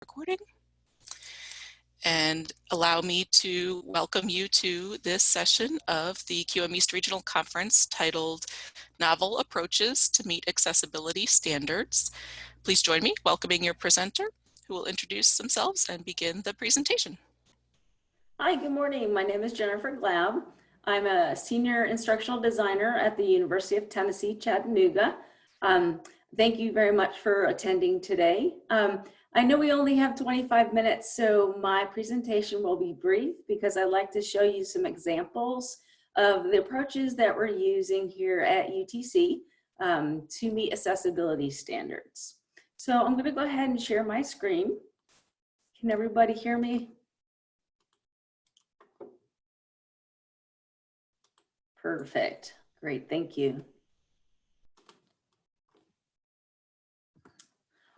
recording and allow me to welcome you to this session of the QM East Regional Conference titled Novel Approaches to Meet Accessibility Standards. Please join me welcoming your presenter, who will introduce themselves and begin the presentation. Hi, good morning. My name is Jennifer Glaab. I'm a senior instructional designer at the University of Tennessee, Chattanooga. Thank you very much for attending today. I know we only have 25 minutes, so my presentation will be brief because I'd like to show you some examples of the approaches that we're using here at UTC to meet accessibility standards. So I'm going to go ahead and share my screen. Can everybody hear me? Perfect. Great. Thank you.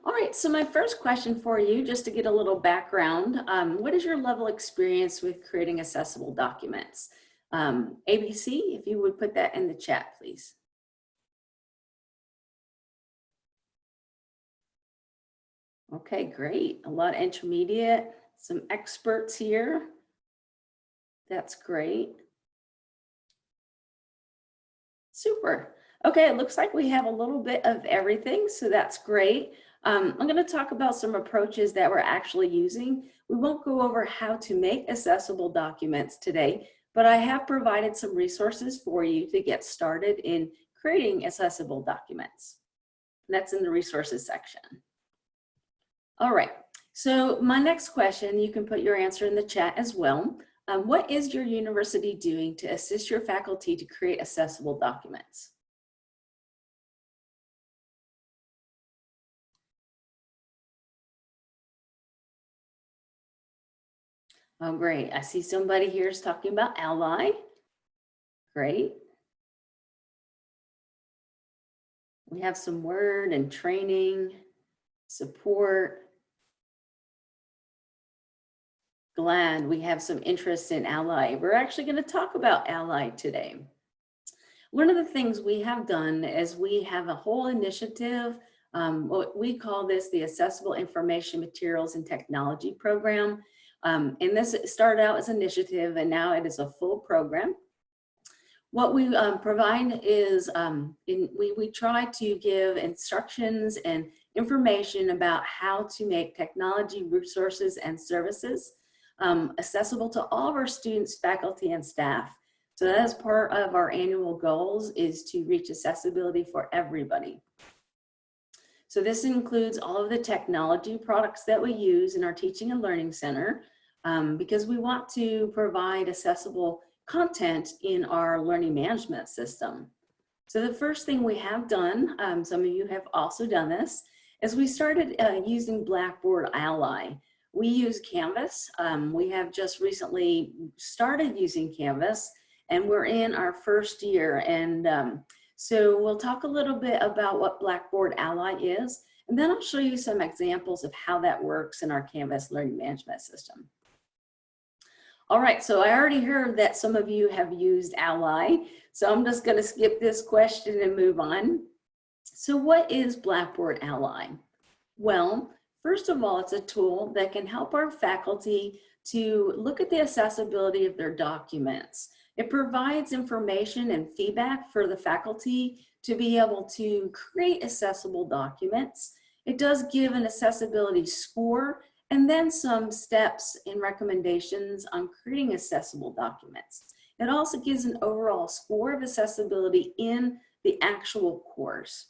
All right. So my first question for you, just to get a little background, what is your level of experience with creating accessible documents? ABC, if you would put that in the chat, please. Okay, great. A lot of intermediate, some experts here. That's great. Super. Okay, it looks like we have a little bit of everything, so that's great. I'm going to talk about some approaches that we're actually using. We won't go over how to make accessible documents today, but I have provided some resources for you to get started in creating accessible documents. And that's in the resources section. All right, so my next question, you can put your answer in the chat as well. What is your university doing to assist your faculty to create accessible documents? Oh, great. I see somebody here is talking about Ally. Great. We have some word and training, support. Glad we have some interest in Ally. We're actually going to talk about Ally today. One of the things we have done is we have a whole initiative. What we call this the Accessible Information Materials and Technology Program. And this started out as an initiative and now it is a full program. What we provide is we try to give instructions and information about how to make technology resources and services accessible to all of our students, faculty, and staff. So that is part of our annual goals, is to reach accessibility for everybody. So this includes all of the technology products that we use in our Teaching and Learning Center because we want to provide accessible content in our learning management system. So the first thing we have done, some of you have also done this, is we started using Blackboard Ally. We use Canvas. We have just recently started using Canvas and we're in our first year. And so we'll talk a little bit about what Blackboard Ally is, and then I'll show you some examples of how that works in our Canvas learning management system. All right, so I already heard that some of you have used Ally, so I'm just going to skip this question and move on. So what is Blackboard Ally? Well, first of all, it's a tool that can help our faculty to look at the accessibility of their documents. It provides information and feedback for the faculty to be able to create accessible documents. It does give an accessibility score and then some steps and recommendations on creating accessible documents. It also gives an overall score of accessibility in the actual course.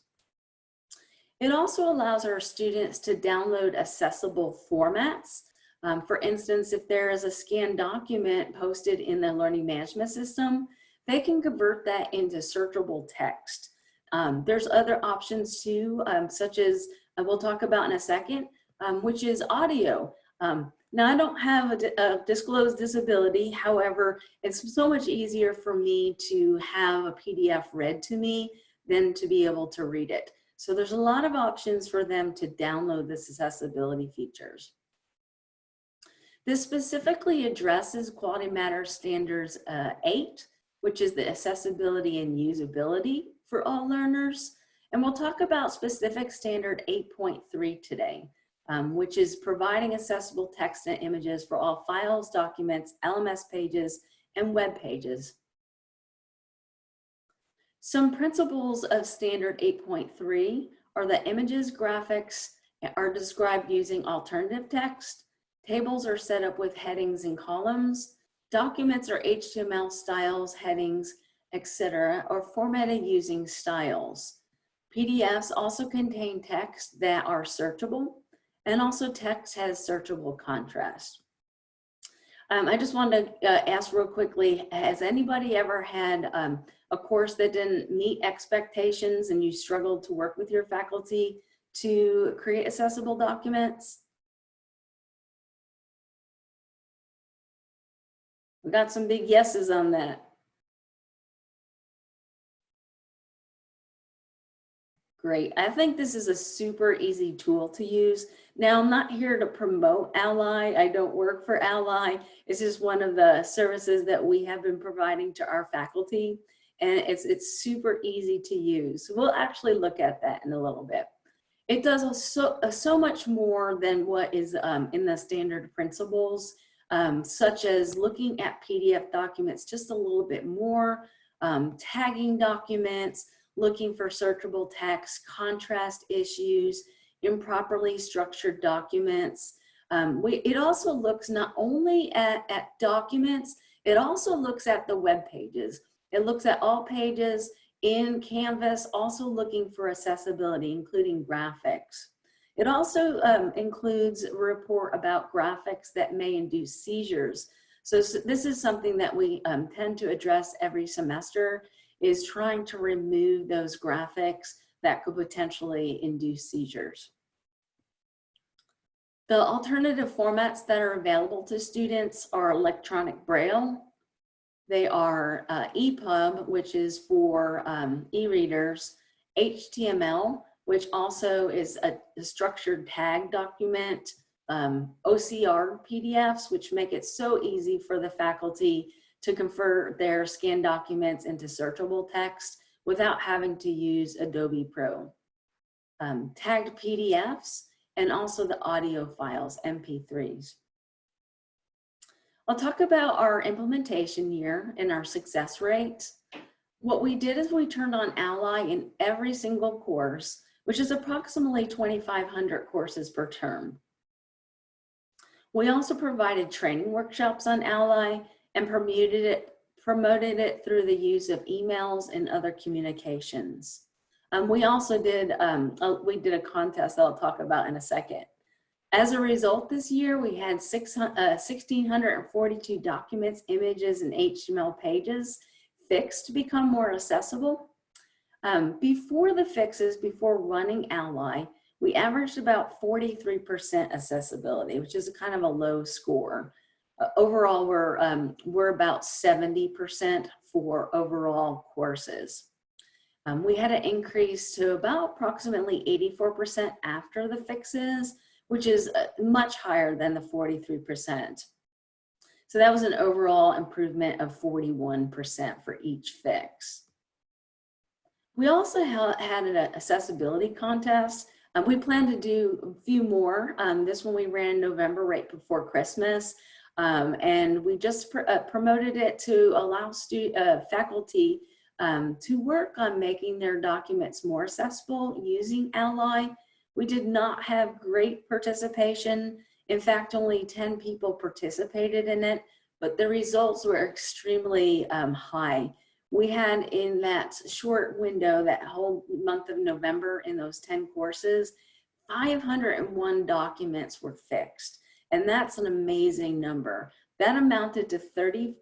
It also allows our students to download accessible formats. For instance, if there is a scanned document posted in the learning management system, they can convert that into searchable text. There's other options too, such as we'll talk about in a second, which is audio. Now, I don't have a disclosed disability. However, it's so much easier for me to have a PDF read to me than to be able to read it. So there's a lot of options for them to download this accessibility features. This specifically addresses Quality Matters Standards 8, which is the accessibility and usability for all learners. And we'll talk about specific standard 8.3 today. which is providing accessible text and images for all files, documents, LMS pages, and web pages. Some principles of standard 8.3 are that images, graphics are described using alternative text, tables are set up with headings and columns, documents are HTML styles, headings, etc., or formatted using styles. PDFs also contain text that are searchable, and also text has searchable contrast. I just wanted to ask real quickly, has anybody ever had a course that didn't meet expectations and you struggled to work with your faculty to create accessible documents? We got some big yeses on that. Great. I think this is a super easy tool to use. Now, I'm not here to promote Ally. I don't work for Ally. It's just one of the services that we have been providing to our faculty, and it's super easy to use. So we'll actually look at that in a little bit. It does so much more than what is in the standard principles, such as looking at PDF documents just a little bit more, tagging documents, looking for searchable text, contrast issues, improperly structured documents. It also looks not only at documents, it also looks at the web pages. It looks at all pages in Canvas, also looking for accessibility, including graphics. It also includes a report about graphics that may induce seizures. So this is something that we tend to address every semester, is trying to remove those graphics that could potentially induce seizures. The alternative formats that are available to students are electronic braille. They are EPUB, which is for e-readers, HTML, which also is a structured tag document, OCR PDFs, which make it so easy for the faculty to convert their scanned documents into searchable text without having to use Adobe Pro. Tagged PDFs, and also the audio files, MP3s. I'll talk about our implementation year and our success rate. What we did is we turned on Ally in every single course, which is approximately 2,500 courses per term. We also provided training workshops on Ally and promoted it through the use of emails and other communications. We also did a contest that I'll talk about in a second. As a result, this year we had 1,642 documents, images, and HTML pages fixed to become more accessible. Before the fixes, before running Ally, we averaged about 43% accessibility, which is kind of a low score. Overall, we're about 70% for overall courses. We had an increase to about approximately 84% after the fixes, which is much higher than the 43%. So that was an overall improvement of 41% for each fix. We also had an accessibility contest. We plan to do a few more. This one we ran in November, right before Christmas. And we just promoted it to allow faculty to work on making their documents more accessible using Ally. We did not have great participation. In fact, only 10 people participated in it, but the results were extremely high. We had, in that short window, that whole month of November, in those 10 courses, 501 documents were fixed. And that's an amazing number. That amounted to 30%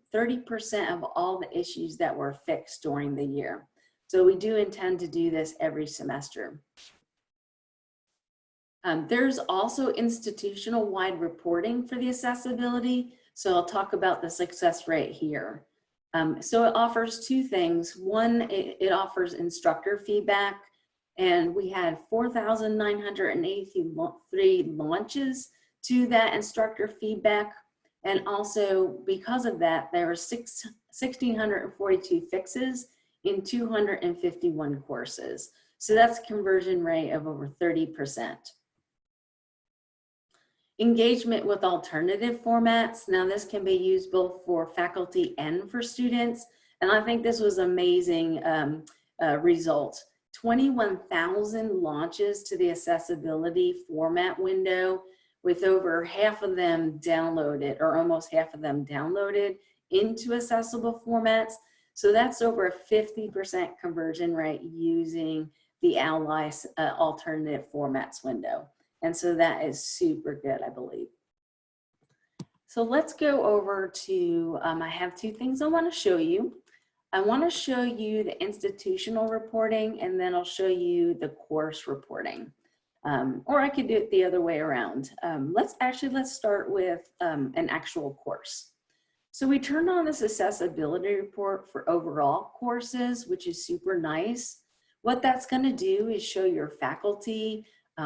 of all the issues that were fixed during the year. So we do intend to do this every semester. There's also institutional-wide reporting for the accessibility. So I'll talk about the success rate here. So it offers two things. One, it offers instructor feedback, and we had 4,983 launches to that instructor feedback. And also, because of that, there were 1,642 fixes in 251 courses. So that's a conversion rate of over 30%. Engagement with alternative formats. Now this can be used both for faculty and for students. And I think this was amazing result. 21,000 launches to the accessibility format window, with over half of them downloaded, or almost half of them downloaded into accessible formats. So that's over a 50% conversion rate using the Ally alternative formats window. And so that is super good, I believe. So let's go over to, I have two things I want to show you. I want to show you the institutional reporting, and then I'll show you the course reporting. Or I could do it the other way around. Let's start with an actual course. So we turned on this accessibility report for overall courses, which is super nice. What that's going to do is show your faculty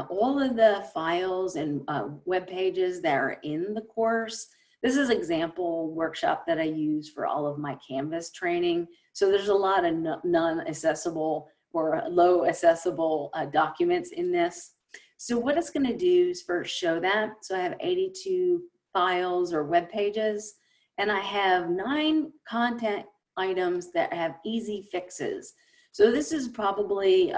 all of the files and web pages that are in the course. This is an example workshop that I use for all of my Canvas training. So there's a lot of non-accessible or low accessible documents in this. So what it's going to do is first show that. So I have 82 files or web pages, and I have 9 content items that have easy fixes. So this is probably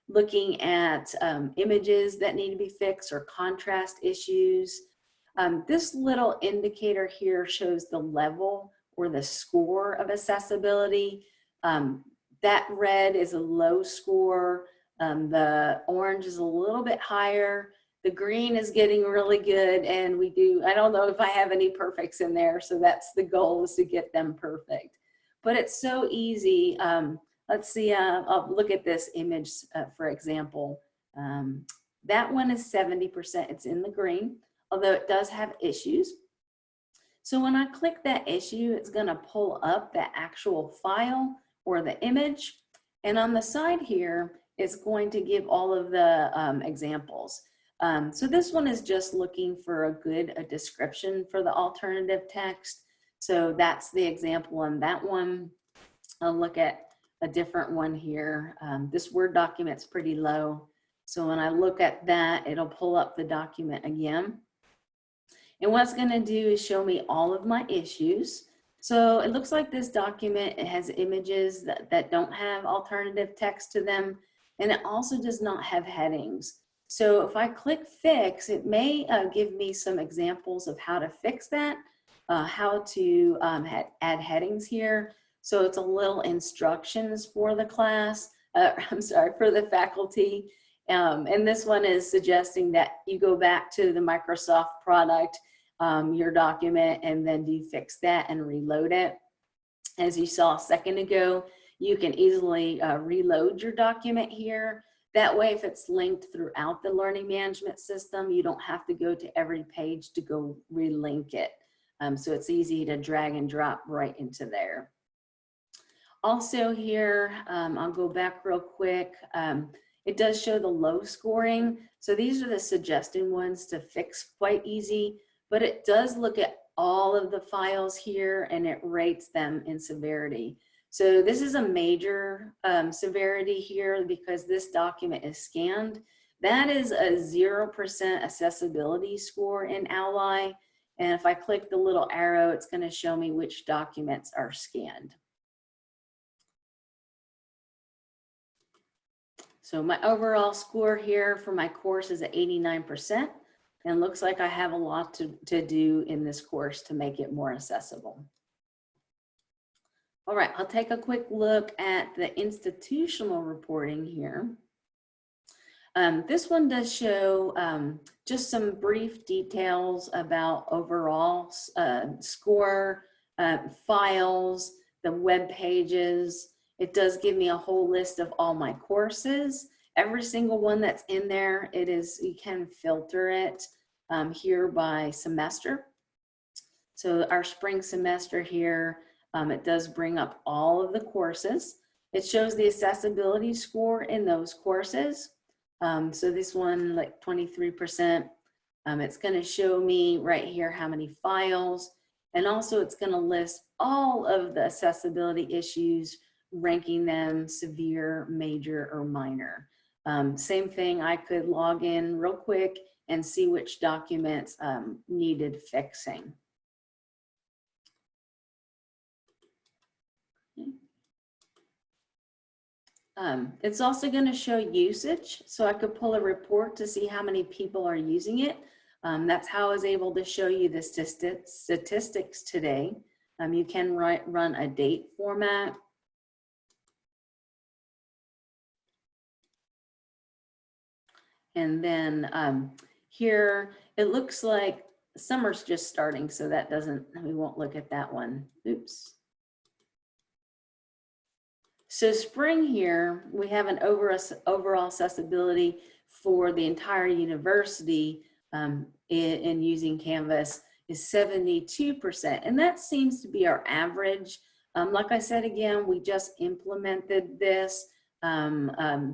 looking at images that need to be fixed or contrast issues. This little indicator here shows the level or the score of accessibility. That red is a low score. The orange is a little bit higher. The green is getting really good, and I don't know if I have any perfects in there, so that's the goal, is to get them perfect. But it's so easy. Let's see, I'll look at this image, for example. That one is 70%, it's in the green, although it does have issues. So when I click that issue, it's gonna pull up the actual file or the image. And on the side here, it's going to give all of the examples. So this one is just looking for a description for the alternative text. So that's the example on that one. I'll look at a different one here. This Word document's pretty low. So when I look at that, it'll pull up the document again. And what it's gonna do is show me all of my issues. So it looks like this document, it has images that don't have alternative text to them, and it also does not have headings. So if I click fix, it may give me some examples of how to fix that, how to add headings here. So it's a little instructions for the class, for the faculty. And this one is suggesting that you go back to the Microsoft product, your document, and then do fix that and reload it. As you saw a second ago, you can easily reload your document here. That way, if it's linked throughout the learning management system, you don't have to go to every page to go relink it. So it's easy to drag and drop right into there. Also here, I'll go back real quick. It does show the low scoring. So these are the suggested ones to fix quite easy, but it does look at all of the files here and it rates them in severity. So this is a major severity here because this document is scanned. That is a 0% accessibility score in Ally. And if I click the little arrow, it's going to show me which documents are scanned. So my overall score here for my course is at 89%, and looks like I have a lot to do in this course to make it more accessible. All right, I'll take a quick look at the institutional reporting here. This one does show just some brief details about overall score, files, the web pages. It does give me a whole list of all my courses. Every single one that's in there, you can filter it here by semester. So our spring semester here, it does bring up all of the courses. It shows the accessibility score in those courses. So this one, like 23%, it's gonna show me right here how many files, and also it's gonna list all of the accessibility issues, ranking them severe, major, or minor. Same thing, I could log in real quick and see which documents needed fixing. It's also going to show usage, so I could pull a report to see how many people are using it. That's how I was able to show you the statistics today. You can run a date format. And then here, it looks like summer's just starting, so that doesn't, we won't look at that one. Oops. So spring here, we have an overall accessibility for the entire university in using Canvas is 72%. And that seems to be our average. Like I said, again, we just implemented this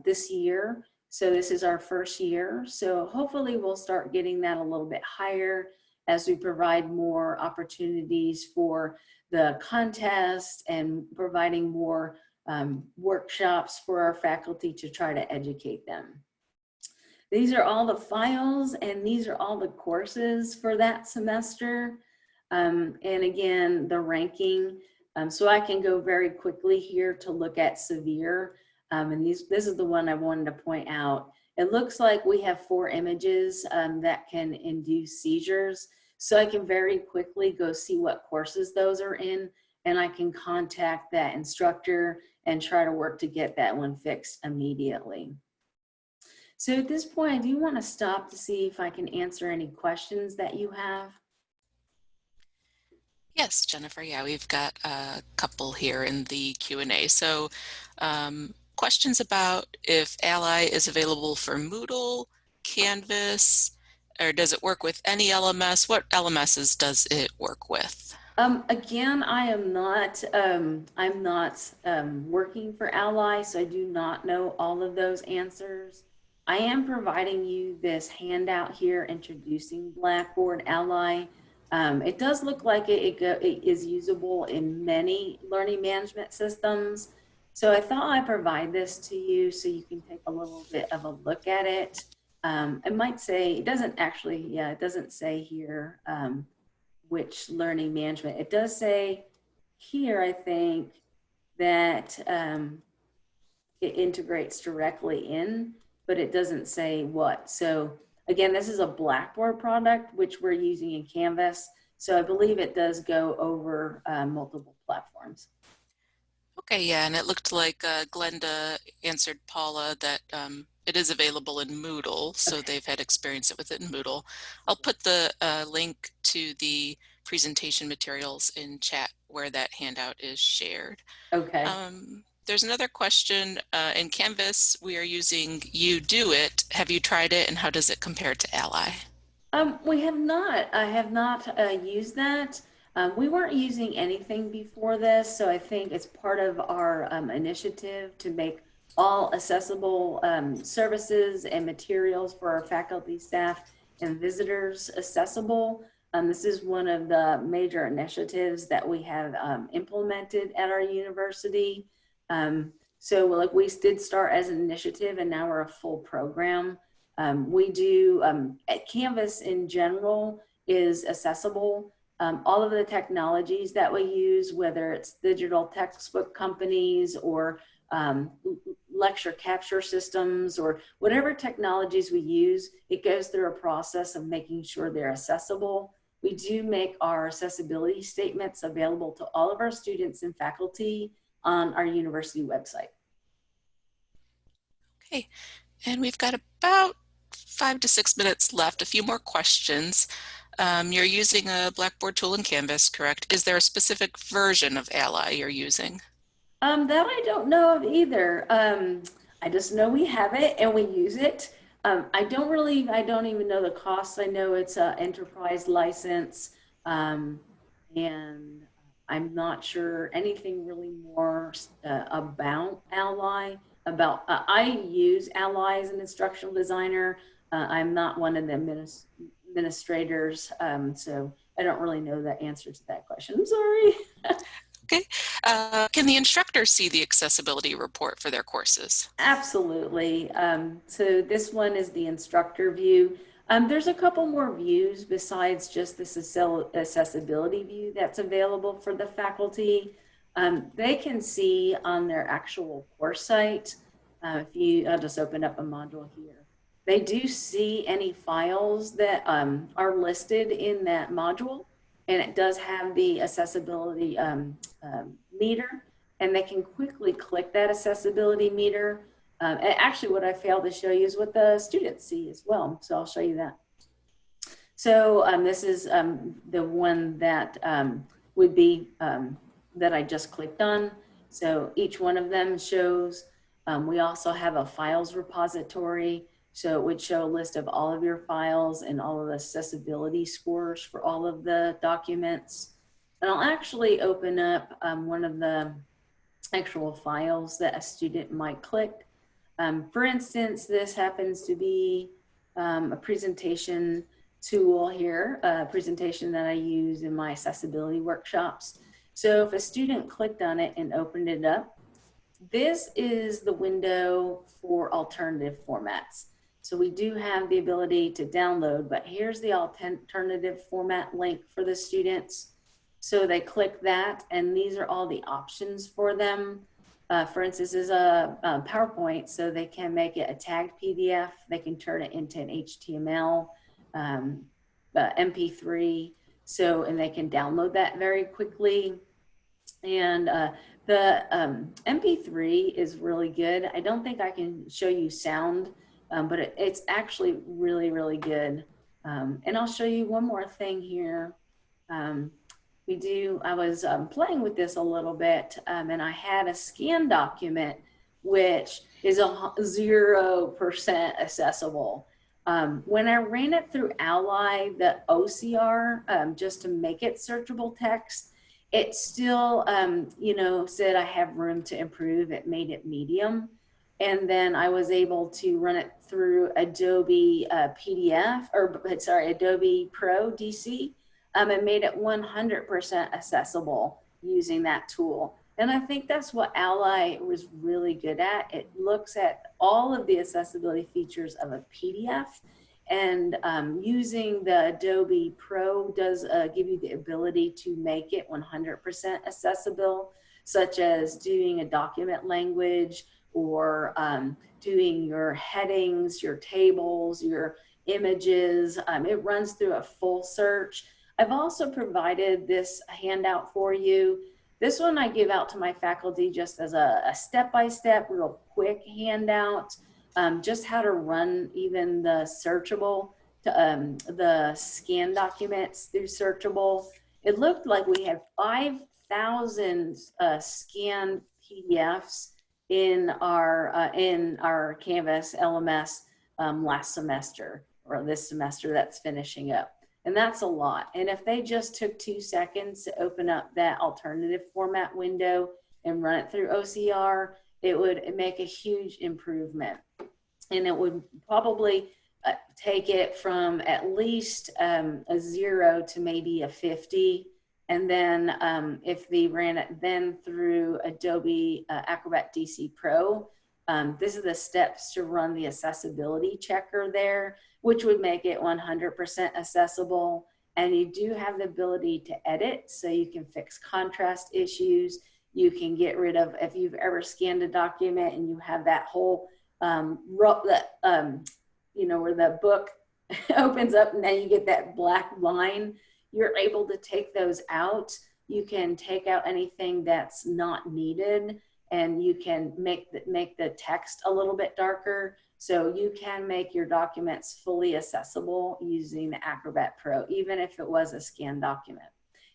this year. So this is our first year. So hopefully we'll start getting that a little bit higher as we provide more opportunities for the contest and providing more workshops for our faculty to try to educate them. These are all the files and these are all the courses for that semester. And again, the ranking. So I can go very quickly here to look at severe. And this is the one I wanted to point out. It looks like we have 4 images that can induce seizures. So I can very quickly go see what courses those are in, and I can contact that instructor and try to work to get that one fixed immediately. So at this point, I do want to stop to see if I can answer any questions that you have. Yes, Jennifer. Yeah, we've got a couple here in the Q&A. So questions about if Ally is available for Moodle, Canvas, or does it work with any LMS? What LMSs does it work with? Again, I'm not working for Ally, so I do not know all of those answers. I am providing you this handout here introducing Blackboard Ally. It does look like it is usable in many learning management systems. So I thought I'd provide this to you so you can take a little bit of a look at it. It might say, it doesn't actually, yeah, it doesn't say here which learning management. It does say here, I think, that it integrates directly in, but it doesn't say what. So again, this is a Blackboard product, which we're using in Canvas. So I believe it does go over multiple platforms. Okay, yeah, and it looked like Glenda answered Paula that it is available in Moodle, so Okay. they've had experience with it in Moodle. I'll put the link to the presentation materials in chat where that handout is shared. Okay. There's another question. In Canvas, we are using You Do It. Have you tried it, and how does it compare to Ally? We have not. I have not used that. We weren't using anything before this, so I think it's part of our initiative to make all accessible services and materials for our faculty, staff, and visitors accessible. This is one of the major initiatives that we have implemented at our university. So like we did start as an initiative and now we're a full program. We do, at Canvas in general is accessible. All of the technologies that we use, whether it's digital textbook companies or lecture capture systems or whatever technologies we use, it goes through a process of making sure they're accessible. We do make our accessibility statements available to all of our students and faculty on our university website. Okay, and we've got about 5 to 6 minutes left. A few more questions. You're using a Blackboard tool in Canvas, correct? Is there a specific version of Ally you're using? That I don't know of either. I just know we have it and we use it. I don't even know the costs. I know it's an enterprise license, and I'm not sure anything really more about Ally. I use Ally as an instructional designer. I'm not one of the administrators, so I don't really know the answer to that question. I'm sorry. Okay. Can the instructor see the accessibility report for their courses? Absolutely. So this one is the instructor view. There's a couple more views besides just this accessibility view that's available for the faculty. They can see on their actual course site, I'll just open up a module here. They do see any files that are listed in that module, and it does have the accessibility meter, and they can quickly click that accessibility meter. And actually, what I failed to show you is what the students see as well. So I'll show you that. So this is the one that would be that I just clicked on. So each one of them shows. We also have a files repository. So it would show a list of all of your files and all of the accessibility scores for all of the documents. And I'll actually open up one of the actual files that a student might click. For instance, this happens to be a presentation tool here, a presentation that I use in my accessibility workshops. So if a student clicked on it and opened it up, this is the window for alternative formats. So we do have the ability to download, but here's the alternative format link for the students. So they click that, and these are all the options for them. For instance, is a PowerPoint, so they can make it a tagged PDF. They can turn it into an HTML, MP3. So, and they can download that very quickly. And the MP3 is really good. I don't think I can show you sound, but it's actually really, really good. And I'll show you one more thing here. I was playing with this a little bit, and I had a scan document, which is 0% accessible. When I ran it through Ally, the OCR, just to make it searchable text, it still, said I have room to improve. It made it medium. And then I was able to run it through Adobe Adobe Pro DC. It made it 100% accessible using that tool. And I think that's what Ally was really good at. It looks at all of the accessibility features of a PDF, and using the Adobe Pro does give you the ability to make it 100% accessible, such as doing a document language, or doing your headings, your tables, your images. It runs through a full search. I've also provided this handout for you. This one I give out to my faculty just as a step-by-step, real quick handout, just how to run even the searchable, the scan documents through searchable. It looked like we had 5,000 scanned PDFs in our Canvas LMS last semester, or this semester that's finishing up. And that's a lot. And if they just took 2 seconds to open up that alternative format window and run it through OCR, it would make a huge improvement. And it would probably take it from at least a 0 to maybe a 50. And then if they ran it then through Adobe Acrobat DC Pro, this is the steps to run the accessibility checker there, which would make it 100% accessible. And you do have the ability to edit, so you can fix contrast issues. You can get rid of, if you've ever scanned a document and you have that whole where the book opens up and then you get that black line, you're able to take those out. You can take out anything that's not needed, and you can make the text a little bit darker. So you can make your documents fully accessible using the Acrobat Pro, even if it was a scanned document.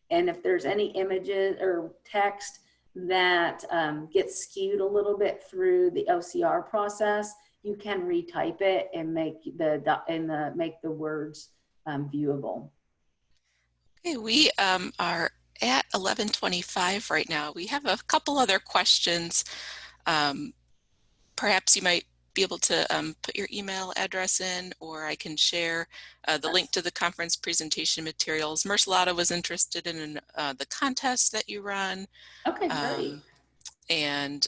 And if there's any images or text that gets skewed a little bit through the OCR process, you can retype it and make the words viewable. Okay, we are at 11:25 right now. We have a couple other questions. Perhaps you might be able to put your email address in, or I can share the link to the conference presentation materials. Mercelada was interested in the contest that you run. Okay, great. And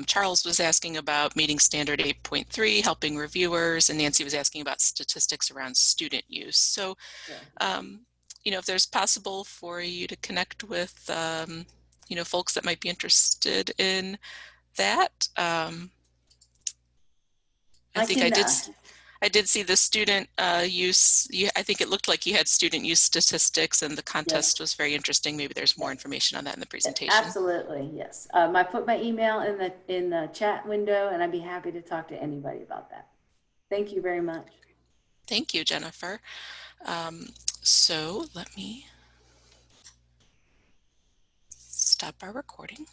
Charles was asking about meeting standard 8.3, helping reviewers, and Nancy was asking about statistics around student use. So, you know, if there's possible for you to connect with, you know, folks that might be interested in that. I think I did see the student use. I think it looked like you had student use statistics, and the contest was very interesting. Maybe there's more information on that in the presentation. Absolutely, yes. I put my email in the chat window, and I'd be happy to talk to anybody about that. Thank you very much. Thank you, Jennifer. So let me stop our recording.